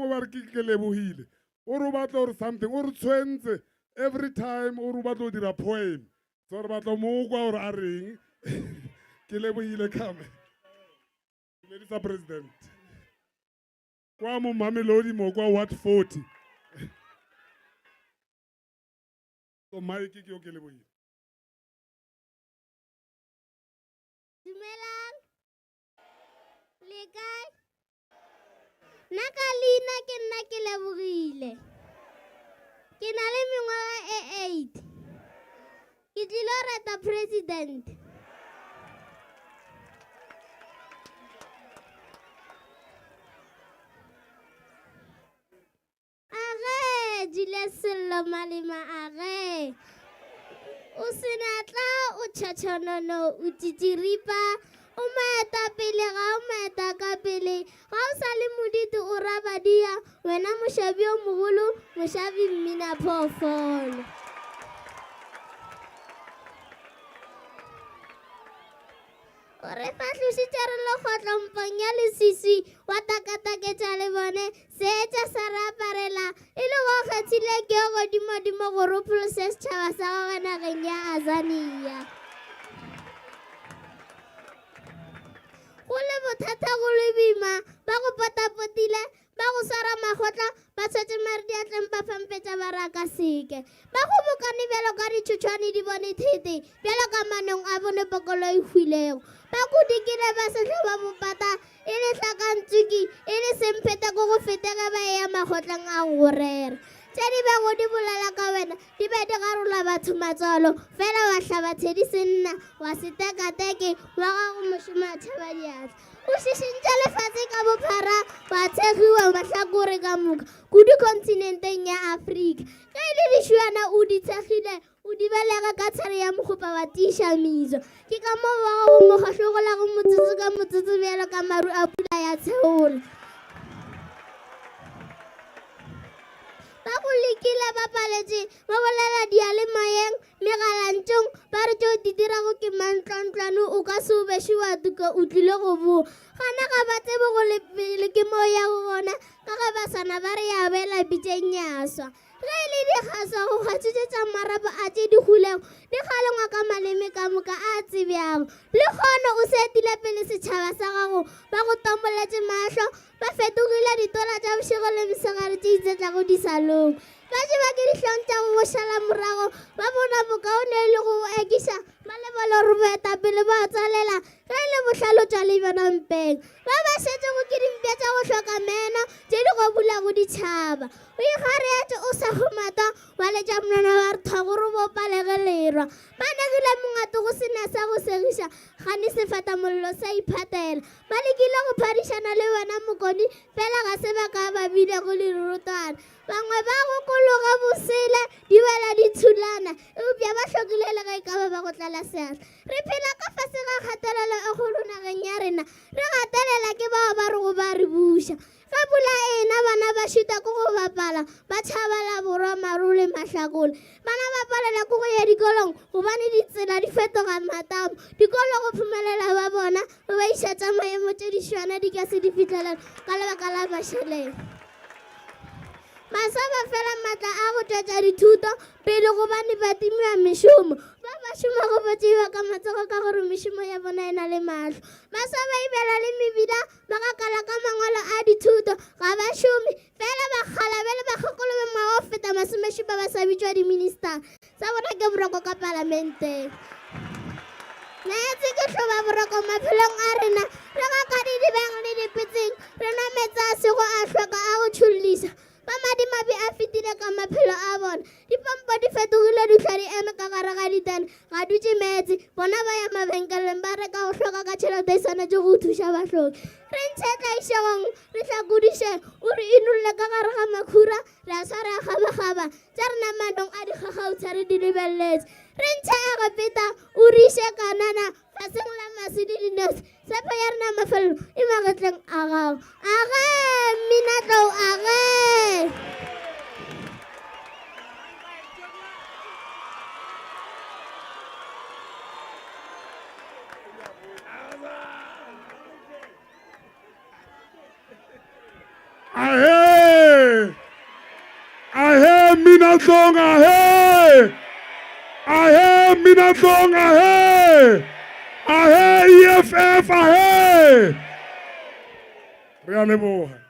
mo ba re ke lebohile o re batla or something o re tshwentse every time o re batla o dira poem so re batla mo kwa or a reng ke lebohile kame Dumedisa president kwa mo Mamelodi mo kwa Ward 40 so Mike ke yo ke lebohile Dumelang le kae nna ka leina ke nna ke lebogile ke na le mengwaga e 8 ke tlile go rata president age dile sello malema age o senatla o tšhatšhanono o titiripa o maetapele ga o maeta ka pele ga o sa le moditi o rabadia wena mošabi o mogolo mošabi mmina phoofolo o re fatlositše re lekgotlompong ya lesisi wa takataketša le bone seetša sa re aparela e le go kgethile ke yo godimodimo go ropolose setšhaba sa gagwe nageng ya azania go le bothata go le boima ba go potapotile ba go swara makgotla ba tshwetse mare diatleng ba fampetša ba raka seke ba go bokane bjalo ka ditšhotšhwane di bone thete bjalo ka manong a bone pokolo e hwilego ba kudikile ba setlho ba bopata e le tlhakantsuki e le semphete ko go fetega ba e ya makgotleng a go rera tše di bego di bolela ka wena di be di garola batho matswalo fela wa hlaba tshedi senna wa setekateke wa gago mošomo a thaba diatla o šišintša lefatshe ka bophara wa tshegiwa mahlakore ka moka kudu kontinenteng ya afrika ge e le dišuana o di tshegile o di belega ka tshare ya mokgopa wa tiiša miso ke ka moo wa gago mokgahlogolago motsotso ka motsotso bjalo ka maru a pula ya tsheola ba go lekile ba paletše ba bolela dialemayeng megalantšong ba re tšeo di dirago ke mantlwantlwane o ka se o beše wa tuka o tlile go boa gana ga ba tsebe go lepele ke moo ya go gona ka ge basana ba re ya bela pitšeng ya swa ge e le dikgaswa go kgatšitšetša marapo a tše di hulego di kgalengwa ka maleme ka moka a tsebeago le kgono o setile pele setšhaba sa gago ba go tomboletše mahlo ba fetogile ditola tša bošego le mesegare tše itsetlago disalong ba jeba ke dihlong tša go šala morago ba bona bokaone e le go ekiša ba lebala gore boetapele ba tsalela ge e le bohlalo tša le bjonampeng ba ba šetšego ke dimpša tša go hloka meno tše di go bulago ditšhaba o ikgareetše o sa gomata wa letša monana wa re thagoro bopalege lerwa ba negile mongato go sena sa go segiša gane sefata mollo sa iphatela ba lekile go phadišana le wena mokoni fela ga se ba ka babile go lerotwana bangwe ba go kologa bosele di wela ditshulana eupša ba hlokile le ge e ka ba ba go tlala seatla re phela ka fase ga kgatelelo e kgolo nageng ya rena re gatelela ke bao ba re go ba re buša ge pula ena bana ba šuta ko go bapala ba tšhabela borwa marole mahlakole bana ba palela ko go ya dikolong gobane ditsela di fetoga matamo dikolo go phumelela ba bona ba ba išatša maemo tše dišwana di ka se di fitlhelela ka lebaka la mašheleng masaba fela maatla a go tšwetša dithuto pele gobane ba timiwa mešomo ba ba šoma go botseiwa ka matsogo ka gore mešomo ya bona e na le mahlo masaba e bela le mebila ba gakala ka mangwalo a dithuto ga ba šome fela ba kgalabele bakgokolo be ngwaga go feta masomešupa ba sa bitšwa diminister sa bona ke boroko ka palamenteng naetse ke hloba boroko maphelong a rena re gaka didibeng le dipetseng re nametsa sego a hloka a go tšhollisa ba madimabe a fetile ka maphelo a bona dipompo di fetogile ditlhwa di eme ka gare ga ditane ga dutse metse bona ba ya mabenkeleng ba reka go hloka ka tšhelete e swanetše go thuša bahloki re ntšhe tlaišegong re hlakodiše o re inolle ka gare ga makhura re a sware a gabagaba tša rena manong a dikgakgautšha re di lebeletse re ntšhe a go peta o re iše kanana faseng la masi le dinosi sepe ya rena mafelelo e magetleng a gago age minatlou age Ahe! Minatlong ahe! Ahe Minatlong ahe! Ahe EFF ahe! Re a leboha.